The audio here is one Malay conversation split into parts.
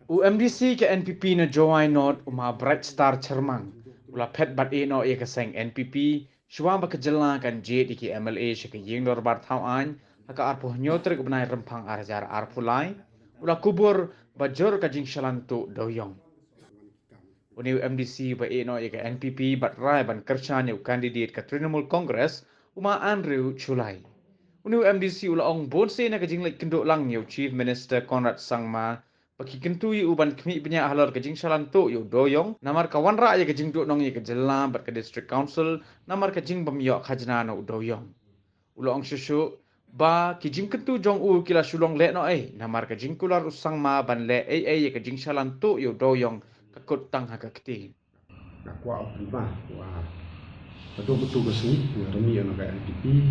UMDC ke NPP na join not Bright Star Cermang. Ula pet bat no e kaseng NPP, syuang baka kan jet iki MLA syaka ying lor bar thau an, haka arpo nyotre ke benai rempang arjar arpulai, ula kubur bajor ka jing shalantu doyong. Uni UMDC ba no e ke NPP bat rai ban kerchan yu candidate ke Trinamool Congress, Andrew Chulai. Uni UMDC ula ong bonse na ka jing lek kenduk lang yu Chief Minister Conrad Sangma, bagi kentu yu uban kemi banyak halor ke jing shalantu yu doyong, namar ka wanra ya ke jing duk nong ya ke jelam bat ke district council, namar ka jing bamyok khajna no doyong. Ula ong shushu ba ki jing kentu jong u kila shulong le no namar ka jing kular usang ma ban le ya ke jing shalantu yu doyong kakut tang ha ka keti. Kwa prima wa betul-betul ke sini remi yang ke NPP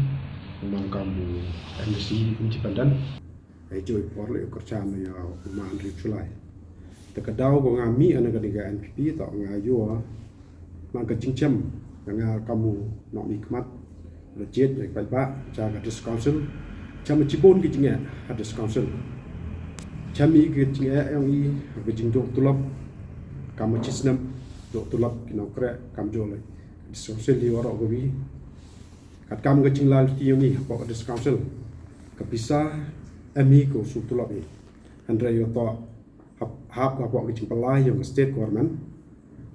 memang kamu MDC independen itu por le kerja ya Umar Andrew Chulai tekadau ko ngami anak ke NPP tak ngayo mang ke cincem dengan kamu nak nikmat legit baik baik jaga dis council jam cibon ke jinga hadis council jami ke jinga yang i ke jingdok tulap kamu cisnam dok tulap kinokre kam jole discouncil di warok gobi kat kam ke jinglal ti ni pok discouncil kapisa emi ko su tulap ni andre yo to hap ka pok ke jingpalai yang state government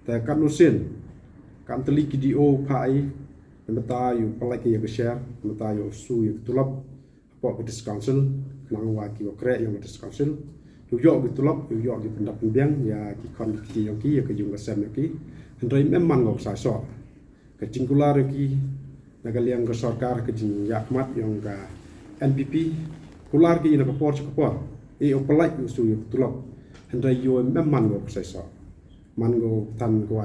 ta kan nusin kan teli kidio pai mata yu palai ke yo share mata yo su yu tulap pok ke discouncil nang wa ki okre yang discouncil yo bitulap yo di pendak biang ya ki kon ki yo ki ke jung sem ki andre memang ngok sa so ke cingkular ki nagaliang ke sarkar ke jing yakmat yang ka NPP kular ki na kapor e opalai yo su yo tulap andre yo memang ngok sa so mango tan ko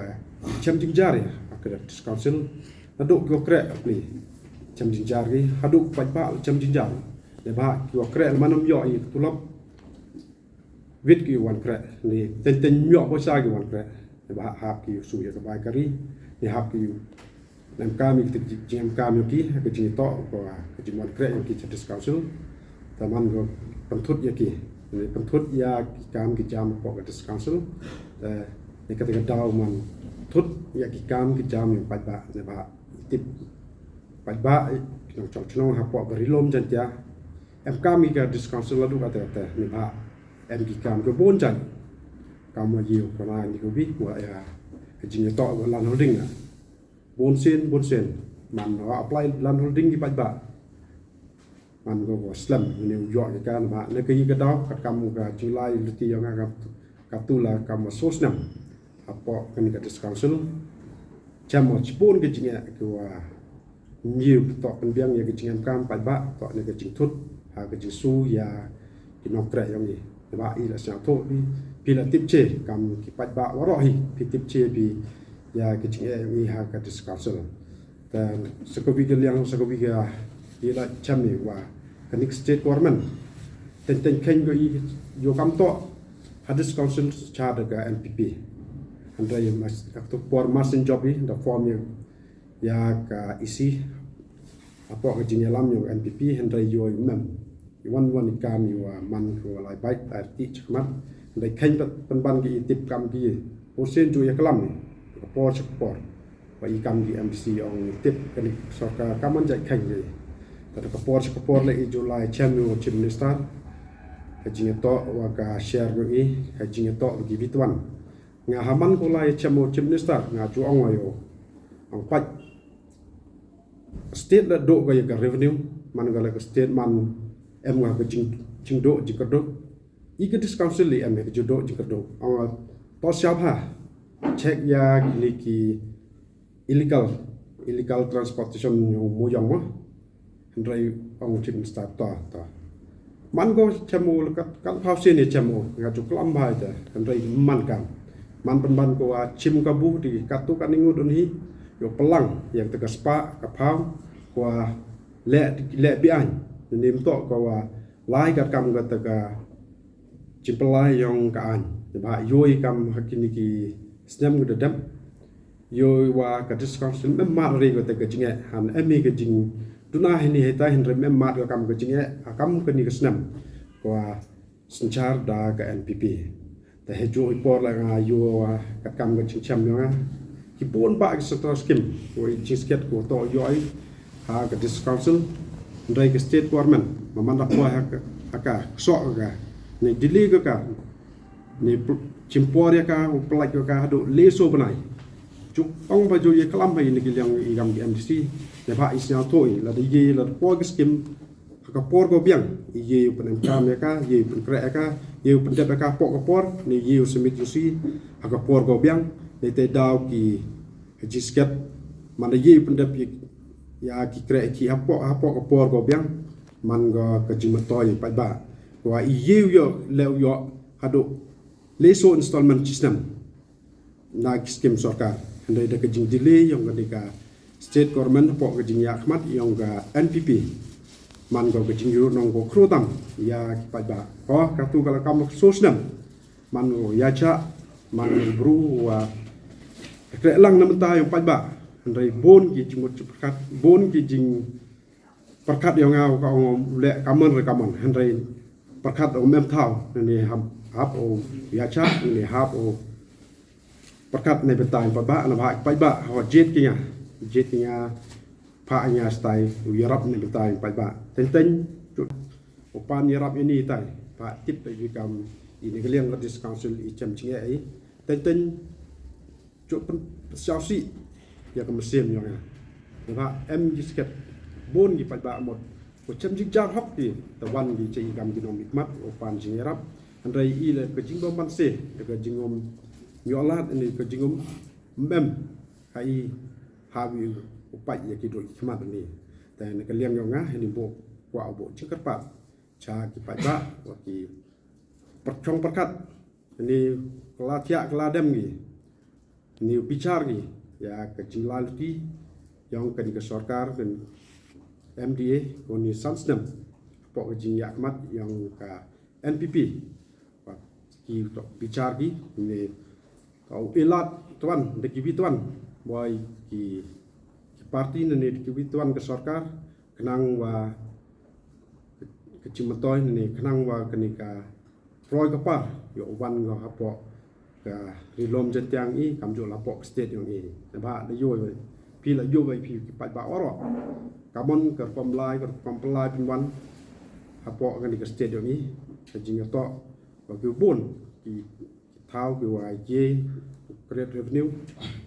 chem jingjari akre council aduk ko kre ni chem jingjari aduk pa chem jingjari le ba ki okre manam yo i tulap vit ki wan kre ni ten nyok ko sa ki wan kre ba hap ki su ya ba kari ni hap ki nam kami ki jam kami ki ke jing to ko ke jing wan kre ki chapter council taman go pentut ya ki ni pentut ya ki kam ki jam ko ke council ni ketika daw man tut ya ki kam ki jam yang ba ne ba tip ba ki chong ha ko berilom jan ya em kami ka council ladu kata ni ba MD kam ke bonjan kamu yiu kana ni ko bi wa ya jing to lan holding na bonsen man no apply lan holding ki ba man go slam ni yo ni kan ba ne ke yi ka daw kat kamu ka Julai luti yang ka tula kamu sosnam apa kan ka council jam chipon ke jing ke wa yiu to penbiang ya ke jing kam ba to ne ke jing tut ha ke jing su ya kinokra yang ni ba i la sa tho bi pila tipche kam ki pat ba warohi pi tipche bi ya ki chi mi ha ka discussion dan sekobi yang sekobi ga ila chami wa kanik state government ten ken go i yo kam to hadis council cha daga NPP andra ya mas akto por masin job i da form ya ka isi apa ke jinyalam yo NPP andra yo mem wan ikam yu man ko lai bai arti chmat dai khain ban ki tip kam ki posen ju yaklam ni por chpor ba ikam ki MDC ong tip kani sarkar kaman jai khain ni ta ka por le i Julai chemu chief minister ka jing to wa ka share go i ka jing to gi bitwan nga haman ko lai chemu chief minister nga ju ong ayo ong pat state la do ga ya revenue man ga la state man em nga ke jing do jikerdo ike council li em ke judo jikerdo ang to siap ha check ya ki illegal transportation mo yang ma ndrai ang chim start ta man go chemu kat house ni chemu nga ju klam ba ta ndrai man kan man ban ko chim ka bu di katu kan ningu don hi yo pelang yang tegas pa ka phau ko le bi an nim to ko lai kat kam ga ta chimpalai yang ka an ba yoi kam hakini ki snam gu dam yoi wa ka discussion mem ma ri go ta ga jinge han emi ga jing tuna hini heta hin re mem ma ga kam ga jinge akam ka ni ga snam ko sanchar da ga NPP แต่ให้จุยปอร์ละงาอยู่กับกรรมกับชิงแชมป์ยังไงที่ปนปะกับสตอสกิมกูจิสเก็ตกูต่อย่อยหากับดิสคาวซิลได้กับสเตทกอร์เมนมันรับว่าฮักสอกกันนี่ดิลีก็กันนี่ชิมปอร์ยากาอุปลัยก็กันดูเลโซบนัยจุองไปจุยคลำไปนี่กิยังอีกำกิมดีซีในภาคอิสราเอลตัวละดีเยละปอร์กับสกิมฮักปอร์ก็เบียงยีอยู่เป็นกรรมยากายีเป็นแกระกายีเป็นเด็กกาปอกกับปอร์นี่ยีอยู่สมิธยูซีฮักปอร์ก็เบียงในแต่ดาวกีจิสเก็ตมันยีเป็นเด็กยากีแกระกีฮักปอกกับปอร์ก็เบียงมันก็กระจิมต่อยไปบ้าว่ายีอยู่แล้วอยู่ฮัดดูเลโซอินสตอลเมนต์ซิสเต็มนักสกิมสอการอันใดกระจิงดีเลยyang ketika state government pok kejing yakmat yang ke NPP man ko kejing yurut nong ko krutam ya kipada oh katu kalau kamu sosnam man ko ya cha man bru wa krelang namta yang pada andai bon ki jimut perkat bon ki jing perkat yang ngau ka ngom le kaman rekaman andai perkat om mem thau ni hap o ya cha ni hap o perkatในเป็นตายปะบะนะพะไปบะฮอเจ็ดกิงเจ็ดกิงพะญาสไตยรับในเป็นตายไปบะเต็งจุดอุปานยรับini taiพะติปไปวิกรรมiniก็เรียกว่า This Council อีจำชิงไอ้เต็งจุดเป็นเจ้าสิอย่าก็มาเสียมอย่างนะนะพะเอ็มยิสเก็ตบนกี่ไปบะหมดก็จำจิงจางฮอกดีแต่วันดีใจกรรมกินอมิกมัดอุปานชิงรับอันไรอีเลยก็จิงบ่มันเสก็จิงอมYolat ini kejengum mem hai hawi upai ya kidul khmat ni ta ne kaliang yo nga ni bo kwa bo chingkat pat cha ki pai ba wa ki perchong perkat ni kelatia keladem ni ni bicar ni ya kejing laluti yang kadi ke sarkar dan MDA koni sansdem po kejing yakmat yang ka NPP wa ki bicar ki ni kau elat tuan dekibi tuan boy ki parti ni dekibi tuan ke sarkar kenang wa kecimatoy ni kenang wa kenika roy kapar yo wan go hapo ka rilom jetiang i kamjo lapok state yang i ba de yo pi la yo pi pa ba oro kamon ke pemlai pin wan hapo kenika state yang i kejing to wa ke bon ki thao ke wa ye create revenue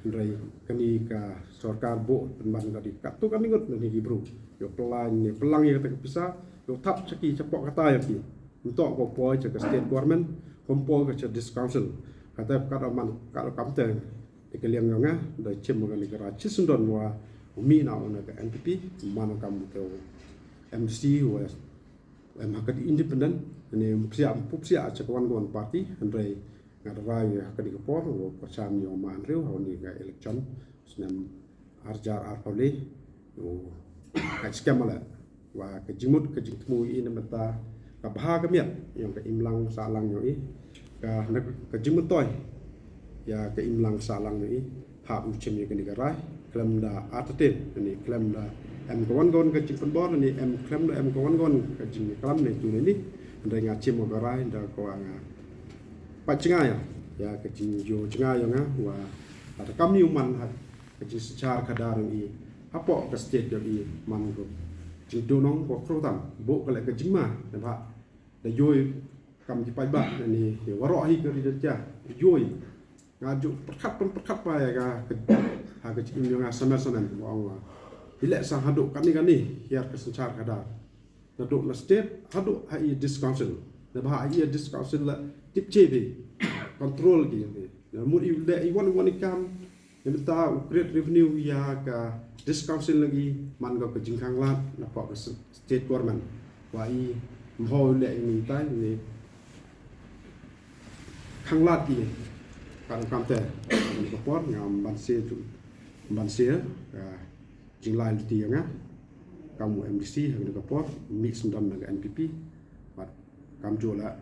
rai kani ka sarkar bo penban ka di katu kami ngot ni gibru yo pelan ni pelang ye tak bisa yo tap saki cepok kata ya ki untuk ko poi ke state government kompo ke dis council kata kata man kalau kamte de keliang nga da chem ngani ka chisundon wa umi na ona ka NPP man kam ke MC wa makat independent ni pupsia cekwan parti andai ngarai ka di kapor wo percam yo man riu honi ga election senam arjar arpole wo ka skemala wa ka jimut ka jitmu in mata ka bha ka miat yang ka imlang salang yo i ka jimut toy ya ka imlang salang yo i ha u chem ye ka ni garai klem da atatin ni klem da em ka wan gon ka jing penbor ni em klem da em ka wan gon ka jing klam ni tu ni ndai nga chem mo garai da ko nga Pacengah ya kecing jo cengah yang wa ada kami uman hat kecing secara kadar ini apa ke state yang ini man ko cing donong ko krotam bo kale ke jima nampak da yoi kam ki pai ba ni waro hi ke ri ja yoi ngaju perkat pa ya ka ha kecing yang sama-sama wa Allah bila sang haduk kani ya ke secara kadar haduk na state haduk hai dis council na ba hai dis council la tip CB control gitu. Namun iwan ikam yang tahu create revenue ya ke dis council lagi man ke jingkang lat nampak ke state government wai mhoi le ini tai ni khang lat ki kan kam te ko por ngam ban se jing lai ti nga kamu MDC hang ke por mix ndam dengan NPP wat kam jola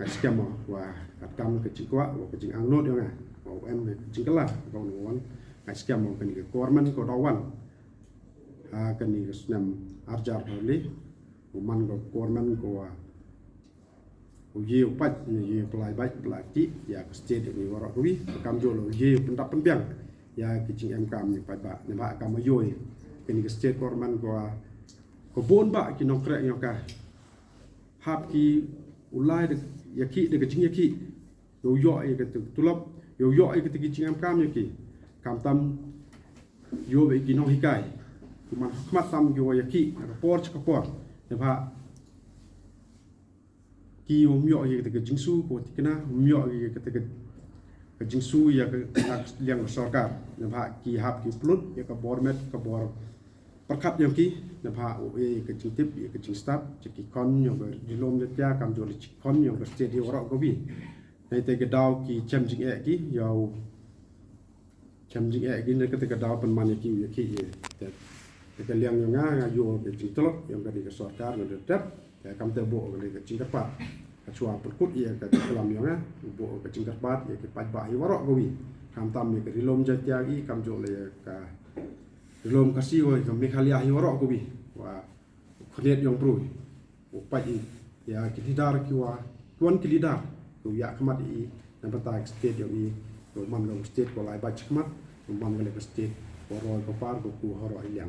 skema wa katam ke cikwa wa ke jing angnot yang wa em jing kelah ko non skema ke ni korman ko dawan ha ke ni snam arjar holi man ko korman ko ye upat ye pelai baik pelati ya ke state ni warak kuwi kam jo lo ye pendap pendang ya ke jing em kam ni pai ba ne ba kam yo ke ni ke state korman ko bon ba ki nok krek nyoka hap ki ulai de ya ki de ke jing ya ki yo ke tulap yo ke ke jing em kam ki kam tam yo be ki no hikai kuman khmat tam yo ya ki ka por ne ba ki umyo ye ke jingsu ko tikna umyo ye ke jingsu ya ke nak liang sarkar ne ba ki hap ki plut ya ke bormet ke bor perkap yang ki ne ba o ye ke jingtip ye ke jingstab ki kon yo ke dilom de tia kam jo li kon yo ke state ora ko bi ne te ke daw ki chem jing e ki yo chem jing e ki ne ke te daw pen man ki ye ki ye te liang yo nga yo ke jingtlo yo ke sarkar ne de kam te bo ke cingkat pat kacua perkut ia ke kelam yang bo ke cingkat pat ia ke pat ba i warok gowi kam tam ke rilom jatiagi kam jo le ka rilom kasih oi ke mekhalia i warok gowi wa khnet yang pro o pat i ya ke lidar ki wa tuan ke lidar tu ya khamat i na bata state yang i to man lo state ko lai ba chkhmat man ke state ko ro ko par ko ku horo i yang